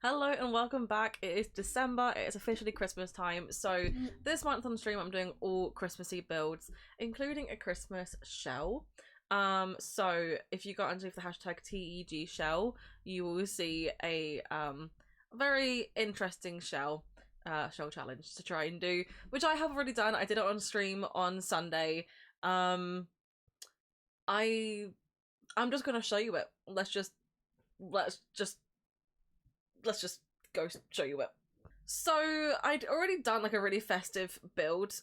Hello and welcome back. It is December, it is officially Christmas time, so this month on stream I'm doing all Christmassy builds, including a Christmas shell. So if you go underneath the hashtag TEGshell, you will see a very interesting shell challenge to try and do, which I have already done. I did it on stream on Sunday. I'm just gonna show you it. Let's just go show you it. So I'd already done like a really festive build,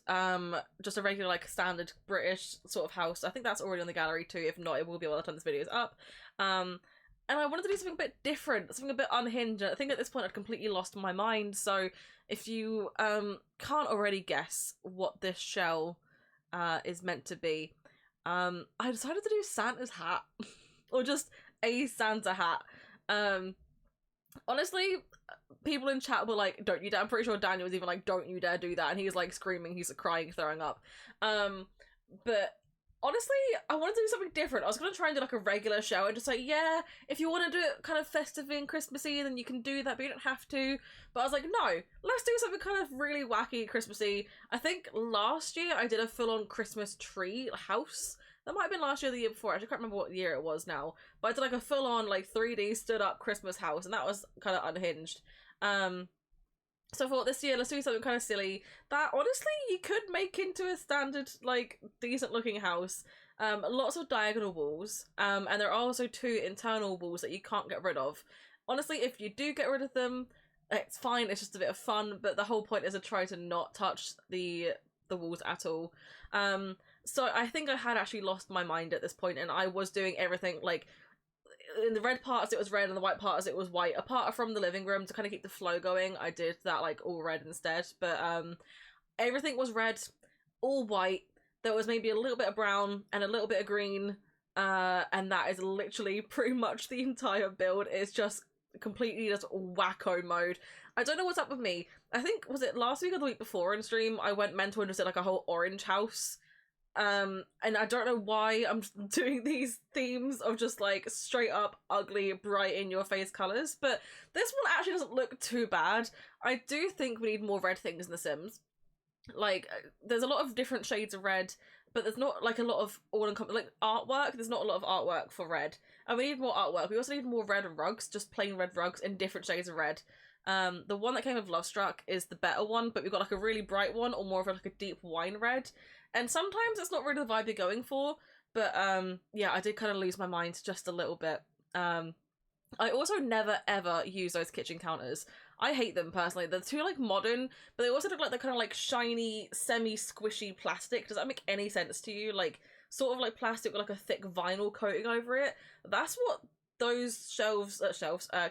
just a regular like standard British sort of house. I think that's already on the gallery too. If not, it will be by the time this video is up. And I wanted to do something a bit different, something a bit unhinged. I think at this point I'd completely lost my mind. So if you can't already guess what this shell is meant to be, I decided to do Santa's hat, or just a Santa hat. Honestly, people in chat were like, don't you dare. I'm pretty sure Daniel was even like, don't you dare do that. And he's like screaming, he's crying, throwing up. But honestly, I wanted to do something different. I was going to try and do like a regular show and just like, yeah, if you want to do it kind of festive and Christmassy, then you can do that, but you don't have to. But I was like, no, let's do something kind of really wacky Christmassy. I think last year I did a full-on Christmas tree house. That might have been last year or the year before. I can't remember what year it was now. But I did like a full-on like 3D stood-up Christmas house, and that was kind of unhinged. So I thought this year, let's do something kind of silly that honestly you could make into a standard, like, decent-looking house. Lots of diagonal walls, and there are also 2 internal walls that you can't get rid of. Honestly, if you do get rid of them, it's fine. It's just a bit of fun. But the whole point is to try to not touch the walls at all. So I think I had actually lost my mind at this point, and I was doing everything, like, in the red parts it was red and the white parts it was white. Apart from the living room, to kind of keep the flow going, I did that, like, all red instead. But everything was red, all white. There was maybe a little bit of brown and a little bit of green, and that is literally pretty much the entire build. It's just completely just wacko mode. I don't know what's up with me. I think, was it last week or the week before in stream, I went mental and just did like a whole orange house. And I don't know why I'm doing these themes of just like straight up ugly, bright in your face colors, but this one actually doesn't look too bad. I do think we need more red things in The Sims. Like, there's a lot of different shades of red, but there's not like a lot of like artwork. There's not a lot of artwork for red, and we need more artwork. We also need more red rugs, just plain red rugs in different shades of red. The one that came with Love Struck is the better one, but we've got like a really bright one, or more of like a deep wine red. And sometimes it's not really the vibe you're going for, but yeah, I did kind of lose my mind just a little bit. I also never ever use those kitchen counters. I hate them personally. They're too like modern, but they also look like they're kind of like shiny, semi-squishy plastic. Does that make any sense to you? Like, sort of like plastic with like a thick vinyl coating over it. That's what those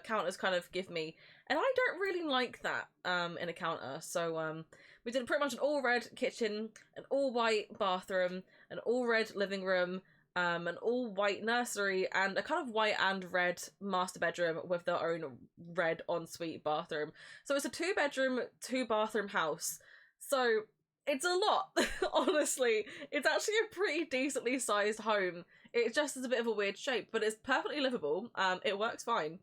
counters kind of give me, and I don't really like that in a counter. So we did pretty much an all red kitchen, an all white bathroom, an all red living room, an all white nursery, and a kind of white and red master bedroom with their own red ensuite bathroom. So it's a 2-bedroom, 2-bathroom house. So it's a lot, honestly. It's actually a pretty decently sized home. It just is a bit of a weird shape, but it's perfectly livable. It works fine.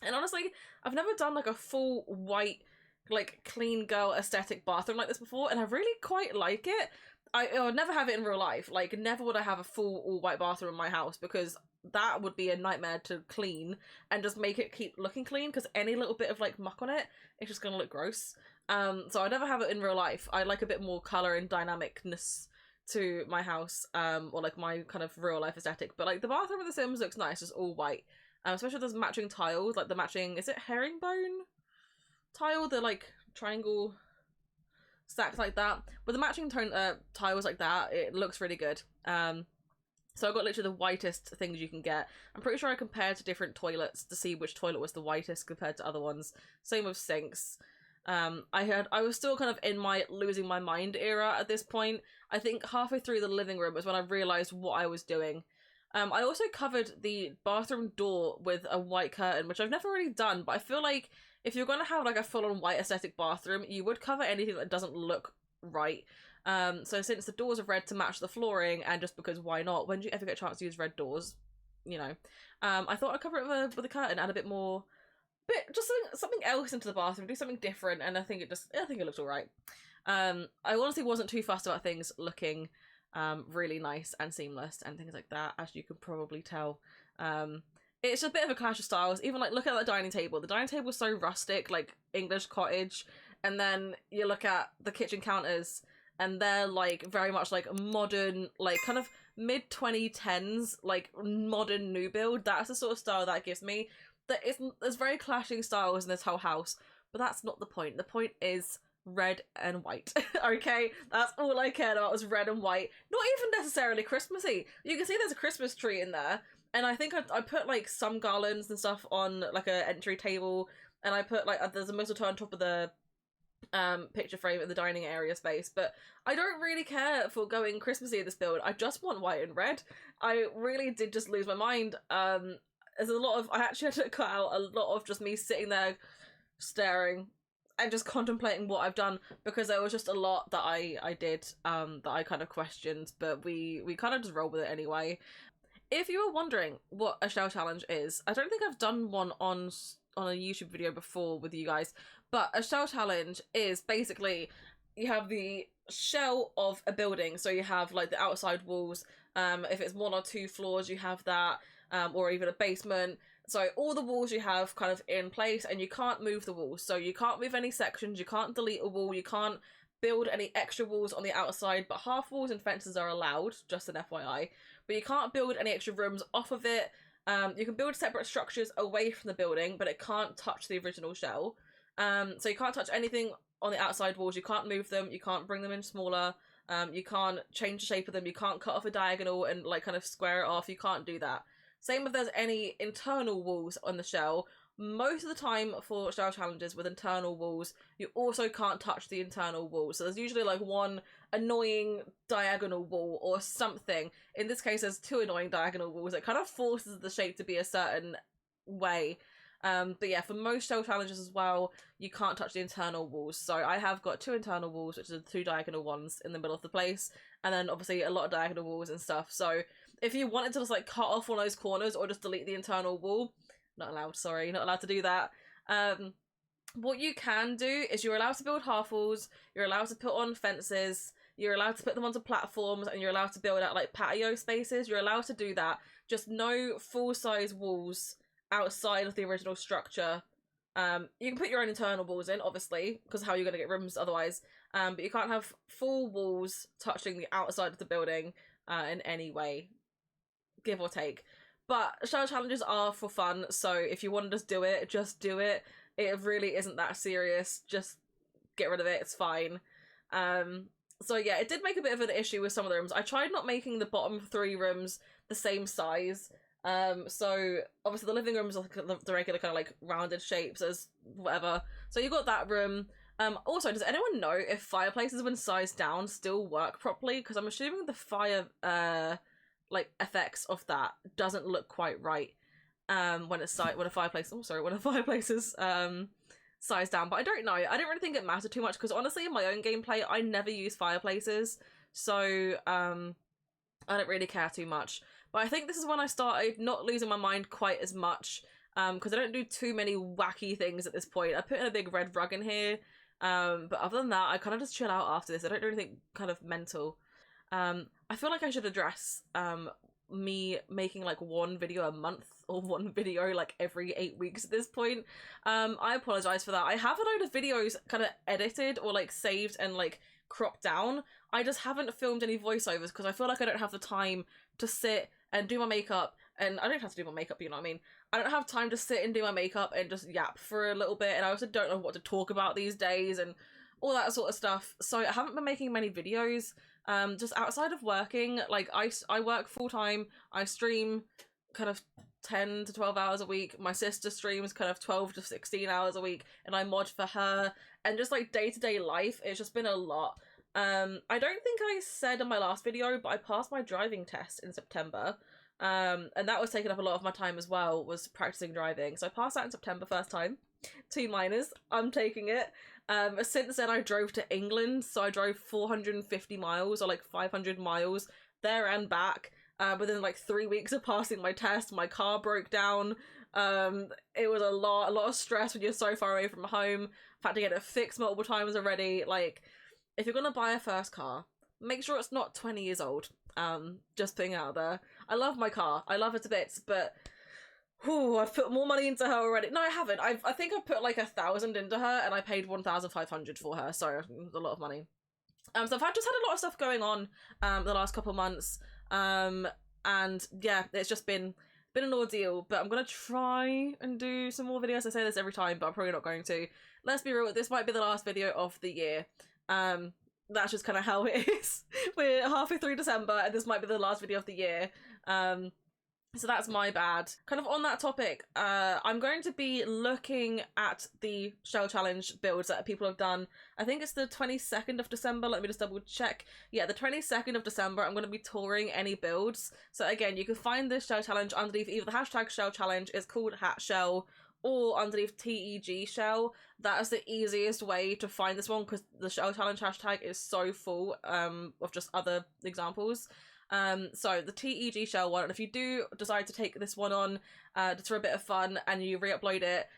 And honestly, I've never done like a full white, like, clean girl aesthetic bathroom like this before, and I really quite like it. I would never have it in real life. Like, never would I have a full all-white bathroom in my house, because that would be a nightmare to clean and just make it keep looking clean, because any little bit of, like, muck on it, it's just gonna look gross. So I never have it in real life. I like a bit more colour and dynamicness to my house, or like my kind of real life aesthetic. But like the bathroom in The Sims looks nice, just all white. Especially with those matching tiles, like the matching, is it herringbone tile? The like triangle stacks like that. With the matching tiles like that, it looks really good. So I got literally the whitest things you can get. I'm pretty sure I compared to different toilets to see which toilet was the whitest compared to other ones. Same with sinks. I was still kind of in my losing my mind era at this point. I think halfway through the living room was when I realised what I was doing. I also covered the bathroom door with a white curtain, which I've never really done, but I feel like if you're going to have like a full-on white aesthetic bathroom, you would cover anything that doesn't look right. So since the doors are red to match the flooring, and just because why not, when do you ever get a chance to use red doors? You know. I thought I'd cover it with a curtain, add a bit more bit, just something else into the bathroom, do something different, and I think it looks alright. I honestly wasn't too fussed about things looking really nice and seamless and things like that, as you can probably tell. It's a bit of a clash of styles. Even like, look at the dining table. The dining table is so rustic, like English cottage, and then you look at the kitchen counters, and they're like very much like modern, like kind of mid 2010s, like modern new build. That's the sort of style that gives me. There's very clashing styles in this whole house, but that's not the point. The point is red and white. Okay, that's all I cared about, was red and white. Not even necessarily Christmassy. You can see there's a Christmas tree in there, and I think I put like some garlands and stuff on like a entry table, and I put like there's a mistletoe on top of the picture frame in the dining area space. But I don't really care for going Christmassy in this build. I just want white and red. I really did just lose my mind. There's a lot of, I actually had to cut out a lot of just me sitting there staring and just contemplating what I've done, because there was just a lot that I did that I kind of questioned, but we kind of just roll with it anyway. If you were wondering what a shell challenge is, I don't think I've done one on a YouTube video before with you guys, but a shell challenge is basically, you have the shell of a building, so you have like the outside walls, if it's 1 or 2 floors you have that, or even a basement. So all the walls you have kind of in place, and you can't move the walls. So you can't move any sections, you can't delete a wall, you can't build any extra walls on the outside, but half walls and fences are allowed, just an FYI. But you can't build any extra rooms off of it. You can build separate structures away from the building, but it can't touch the original shell. So you can't touch anything on the outside walls, you can't move them, you can't bring them in smaller, you can't change the shape of them, you can't cut off a diagonal and like kind of square it off, you can't do that. Same if there's any internal walls on the shell. Most of the time for shell challenges with internal walls, you also can't touch the internal walls. So there's usually like one annoying diagonal wall or something. In this case, there's 2 annoying diagonal walls. It kind of forces the shape to be a certain way. But yeah, for most shell challenges as well, you can't touch the internal walls. So I have got 2 internal walls, which are the 2 diagonal ones in the middle of the place, and then obviously a lot of diagonal walls and stuff. So if you wanted to just like cut off one of those corners or just delete the internal wall, not allowed, sorry, not allowed to do that. What you can do is you're allowed to build half walls, you're allowed to put on fences, you're allowed to put them onto platforms, and you're allowed to build out like patio spaces. You're allowed to do that, just no full-size walls outside of the original structure. You can put your own internal walls in, obviously, because how are you going to get rooms otherwise? But you can't have full walls touching the outside of the building in any way, give or take. But shell challenges are for fun, so if you want to just do it. It really isn't that serious. Just get rid of it, it's fine. So yeah, it did make a bit of an issue with some of the rooms. I tried not making the bottom 3 rooms the same size. So obviously the living room is like the regular kind of like rounded shapes as whatever. So you got that room. Also, does anyone know if fireplaces when sized down still work properly? Because I'm assuming the fire like effects of that doesn't look quite right when a fireplace is sized down. But I don't know. I don't really think it mattered too much, because honestly in my own gameplay I never use fireplaces, so I don't really care too much. But I think this is when I started not losing my mind quite as much, because I don't do too many wacky things at this point. I put in a big red rug in here, but other than that I kind of just chill out after this. I don't do anything kind of mental. I feel like I should address me making like 1 video a month or 1 video like every 8 weeks at this point. I apologize for that. I have a load of videos kind of edited or like saved and like cropped down. I just haven't filmed any voiceovers because I feel like I don't have the time to sit and do my makeup, and I don't have to do my makeup, you know what I mean? I don't have time to sit and do my makeup and just yap for a little bit, and I also don't know what to talk about these days and all that sort of stuff. So I haven't been making many videos. Just outside of working, like I work full-time, I stream kind of 10 to 12 hours a week, my sister streams kind of 12 to 16 hours a week, and I mod for her, and just like day-to-day life, it's just been a lot. I don't think I said in my last video, but I passed my driving test in September, and that was taking up a lot of my time as well, was practicing driving. So I passed that in September, first time, 2 minors, I'm taking it. Since then I drove to England, so I drove 450 miles or like 500 miles there and back. Within like 3 weeks of passing my test, my car broke down. It was a lot of stress when you're so far away from home. I've had to get it fixed multiple times already. Like, if you're gonna buy a first car, make sure it's not 20 years old. Just putting it out there. I love my car. I love it to bits, but whew, I've put more money into her already. No, I haven't. I think I've put like 1,000 into her, and I paid 1,500 for her. So a lot of money. So just had a lot of stuff going on the last couple months. And yeah, it's just been an ordeal, but I'm gonna try and do some more videos. I say this every time, but I'm probably not going to. Let's be real, this might be the last video of the year. That's just kind of how it is. We're halfway through December, and this might be the last video of the year. So that's my bad. Kind of on that topic, I'm going to be looking at the Shell Challenge builds that people have done. I think it's the 22nd of December. Let me just double check. Yeah, the 22nd of December, I'm going to be touring any builds. So again, you can find this Shell Challenge underneath either the hashtag Shell Challenge, it's called #Shell, or underneath TEGShell. That is the easiest way to find this one, because the Shell Challenge hashtag is so full of just other examples. So the TEGshell one, and if you do decide to take this one on just for a bit of fun and you re-upload it,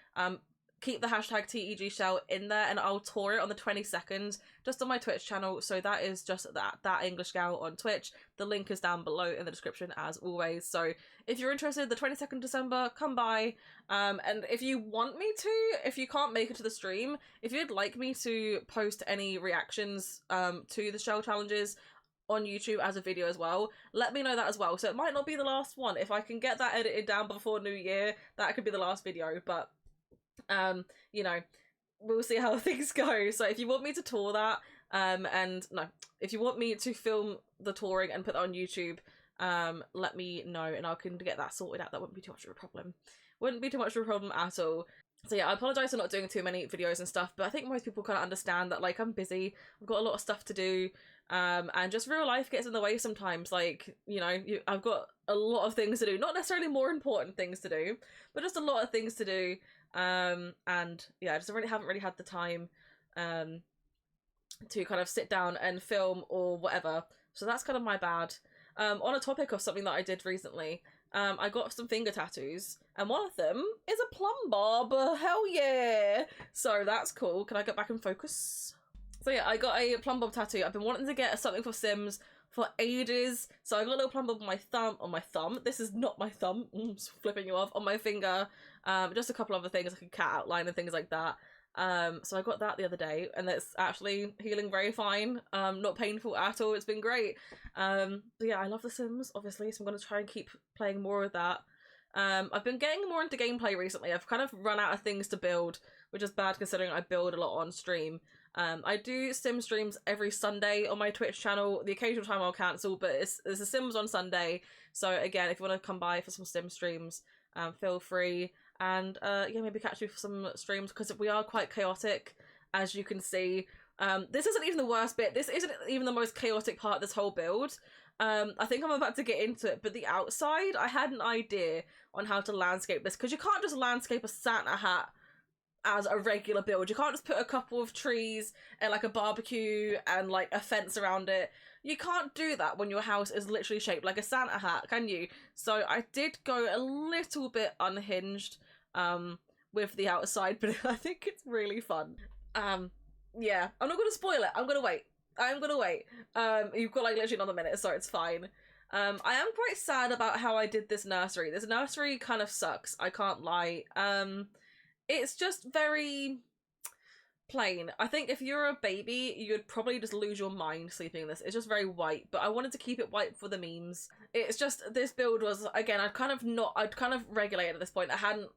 keep the hashtag TEGshell in there, and I'll tour it on the 22nd just on my Twitch channel. So that is just that English gal on Twitch. The link is down below in the description as always. So if you're interested, the 22nd December, come by. And if you want me to, if you can't make it to the stream, if you'd like me to post any reactions to the Shell challenges on YouTube as a video as well, let me know that as well. So it might not be the last one. If I can get that edited down before New Year, that could be the last video, but you know, we'll see how things go. So if you want me to tour that, and no, if you want me to film the touring and put that on YouTube, let me know and I can get that sorted out. That wouldn't be too much of a problem. Wouldn't be too much of a problem at all. So yeah, I apologise for not doing too many videos and stuff, but I think most people kind of understand that, like, I'm busy, I've got a lot of stuff to do, and just real life gets in the way sometimes. Like, you know, I've got a lot of things to do, not necessarily more important things to do, but just a lot of things to do, and yeah, I just haven't really had the time to kind of sit down and film or whatever, so that's kind of my bad. On a topic of something that I did recently, I got some finger tattoos, and one of them is a plumb bob. Hell yeah! So that's cool. Can I get back in focus? So yeah, I got a plumb bob tattoo. I've been wanting to get something for Sims for ages. So I got a little plumb bob on my thumb. This is not my thumb. Flipping you off. On my finger. Just a couple other things, like a cat outline and things like that. So I got that the other day, and it's actually healing very fine. Not painful at all. It's been great. But yeah, I love The Sims, obviously, so I'm going to try and keep playing more of that. I've been getting more into gameplay recently. I've kind of run out of things to build, which is bad considering I build a lot on stream. I do Sim streams every Sunday on my Twitch channel. The occasional time I'll cancel, but it's a Sims on Sunday. So again, if you want to come by for some Sim streams, feel free. And yeah, maybe catch me for some streams, because we are quite chaotic, as you can see. This isn't even the worst bit. This isn't even the most chaotic part of this whole build. I think I'm about to get into it, but the outside, I had an idea on how to landscape this, because you can't just landscape a Santa hat as a regular build. You can't just put a couple of trees and like a barbecue and like a fence around it. You can't do that when your house is literally shaped like a Santa hat, can you? So I did go a little bit unhinged with the outside, but I think it's really fun. Yeah, I'm not gonna spoil it. I'm gonna wait. You've got like literally another minute, so it's fine. I am quite sad about how I did this nursery. This nursery kind of sucks, I can't lie. It's just very plain. I think if you're a baby, you'd probably just lose your mind sleeping in this. It's just very white, but I wanted to keep it white for the memes. It's just, this build was, again, I'd kind of regulated at this point.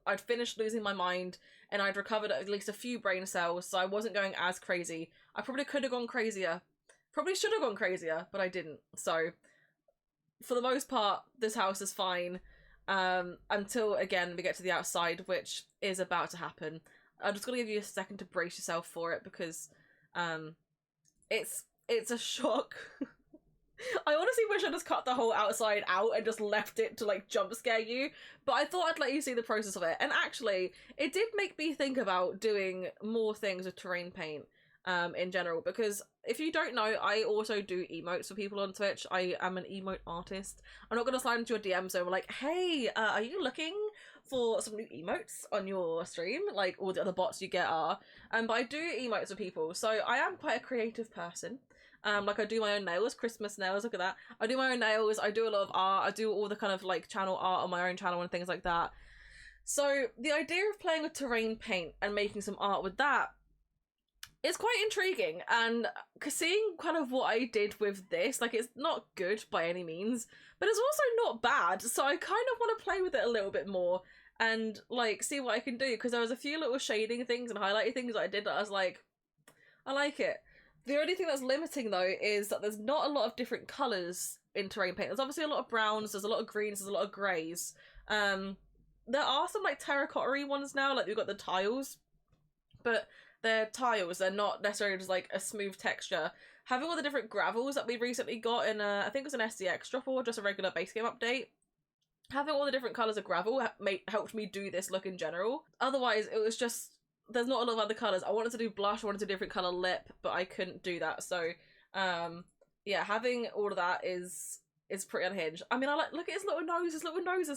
I'd finished losing my mind, and I'd recovered at least a few brain cells, so I wasn't going as crazy. I probably could have gone crazier. Probably should have gone crazier, but I didn't. So, for the most part, this house is fine. Until, again, we get to the outside, which is about to happen. I'm just gonna give you a second to brace yourself for it, because it's a shock. I honestly wish I just cut the whole outside out and just left it to like jump scare you, but I thought I'd let you see the process of it. And actually, it did make me think about doing more things with terrain paint in general, because if you don't know, I also do emotes for people on Twitch. I am an emote artist. I'm not gonna slide into your DMs over like, hey, are you looking for some new emotes on your stream, like all the other bots you get are. But I do emotes with people, so I am quite a creative person. Like I do my own nails, Christmas nails, look at that. I do my own nails, I do a lot of art, I do all the kind of like channel art on my own channel and things like that. So the idea of playing with terrain paint and making some art with that is quite intriguing, and seeing kind of what I did with this, like it's not good by any means, but it's also not bad, so I kind of want to play with it a little bit more and like see what I can do, because there was a few little shading things and highlighting things that I did that I was like, I like it. The only thing that's limiting though is that there's not a lot of different colours in terrain paint. There's obviously a lot of browns, there's a lot of greens, there's a lot of greys. There are some like terracotta-y ones now, like we've got the tiles, but they're tiles, they're not necessarily just like a smooth texture. Having all the different gravels that we recently got in I think it was an SDX drop or just a regular base game update, having all the different colours of gravel helped me do this look in general. Otherwise it was just, there's not a lot of other colours. I wanted to do blush, I wanted to do a different colour lip, but I couldn't do that, so yeah, having all of that is pretty unhinged. I mean, I like, look at his little nose,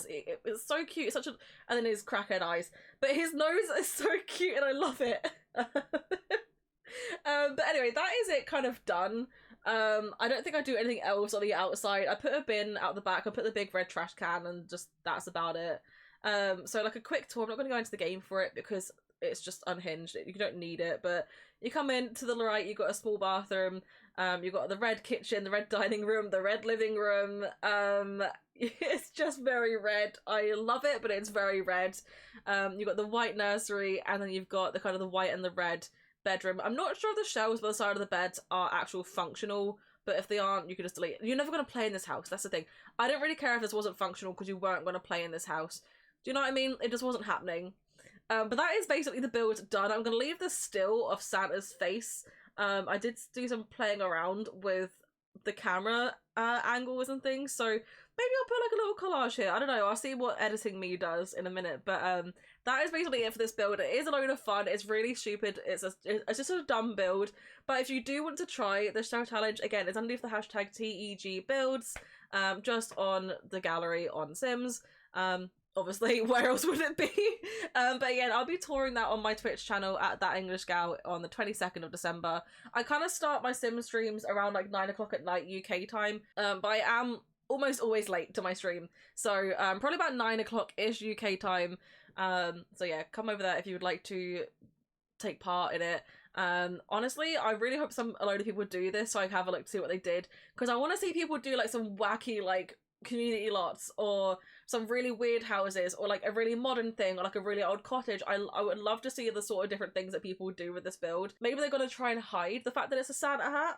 it's so cute, it's such a, and then his crackhead eyes, but his nose is so cute and I love it. But anyway, that is it kind of done. I don't think I do anything else on the outside. I put a bin out the back, I put the big red trash can, and just that's about it. So like a quick tour, I'm not going to go into the game for it because it's just unhinged, you don't need it, but you come in to the right, you've got a small bathroom, you've got the red kitchen, the red dining room, the red living room. It's just very red. I love it, but it's very red. You've got the white nursery, and then you've got the kind of the white and the red bedroom. I'm not sure if the shelves by the side of the bed are actual functional, but if they aren't, you can just delete. You're never going to play in this house, that's the thing. I don't really care if this wasn't functional because you weren't going to play in this house. Do you know what I mean? It just wasn't happening. But that is basically the build done. I'm going to leave the still of Santa's face. I did do some playing around with the camera angles and things, so maybe I'll put like a little collage here. I don't know, I'll see what editing me does in a minute, but that is basically it for this build. It is a load of fun, it's really stupid, it's just a dumb build, but if you do want to try the shell challenge, again, it's underneath the hashtag TEGbuilds, just on the gallery on Sims. Obviously, where else would it be? But again, I'll be touring that on my Twitch channel at That English Gal on the 22nd of December. I kind of start my Sim streams around like 9 o'clock at night UK time, but I am almost always late to my stream, so probably about 9 o'clock-ish UK time. So yeah, come over there if you would like to take part in it. Honestly, I really hope a load of people do this so I can have a look to see what they did, because I want to see people do like some wacky like community lots or some really weird houses or like a really modern thing or like a really old cottage. I would love to see the sort of different things that people do with this build. Maybe they're gonna try and hide the fact that it's a Santa hat,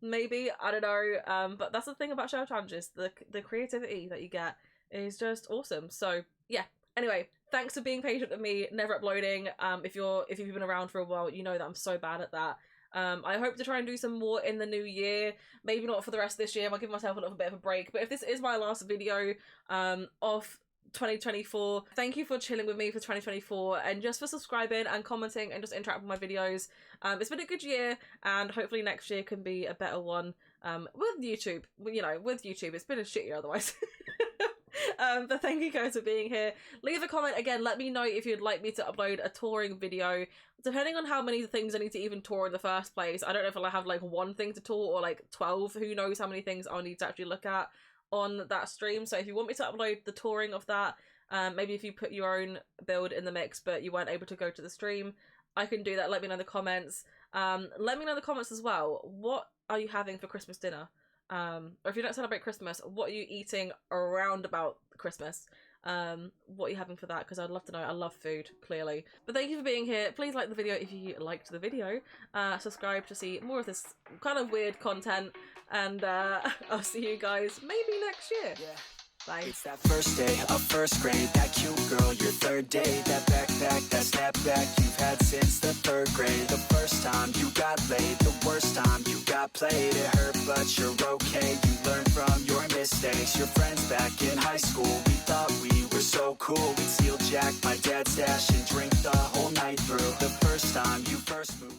maybe, I don't know. But that's the thing about shell challenges, the creativity that you get is just awesome. So yeah, anyway, thanks for being patient with me never uploading. If you've been around for a while, you know that I'm so bad at that. I hope to try and do some more in the new year. Maybe not for the rest of this year, I'll give myself a little bit of a break, but if this is my last video of 2024, thank you for chilling with me for 2024 and just for subscribing and commenting and just interacting with my videos. It's been a good year, and hopefully next year can be a better one with YouTube. You know, with YouTube, it's been a shit year otherwise. But thank you guys for being here. Leave a comment again, let me know if you'd like me to upload a touring video. Depending on how many things I need to even tour in the first place, I don't know if I'll have like one thing to tour or like 12, who knows how many things I'll need to actually look at on that stream. So if you want me to upload the touring of that, maybe if you put your own build in the mix but you weren't able to go to the stream, I can do that. Let me know in the comments. Let me know in the comments as well, what are you having for Christmas dinner? Or if you don't celebrate Christmas, what are you eating around about Christmas? What are you having for that? Because I'd love to know. I love food, clearly. But thank you for being here. Please like the video if you liked the video. Subscribe to see more of this kind of weird content. And I'll see you guys maybe next year. Yeah. Bye. It's that first day of first grade, that cute girl, your third day, that backpack, that snapback you've had since the third grade. The first time you got laid, the worst time you got played. It hurt, but you're okay. You learn from your mistakes. Your friends back in high school, we thought we were so cool. We'd steal Jack, my dad's stash, and drink the whole night through. The first time you first moved.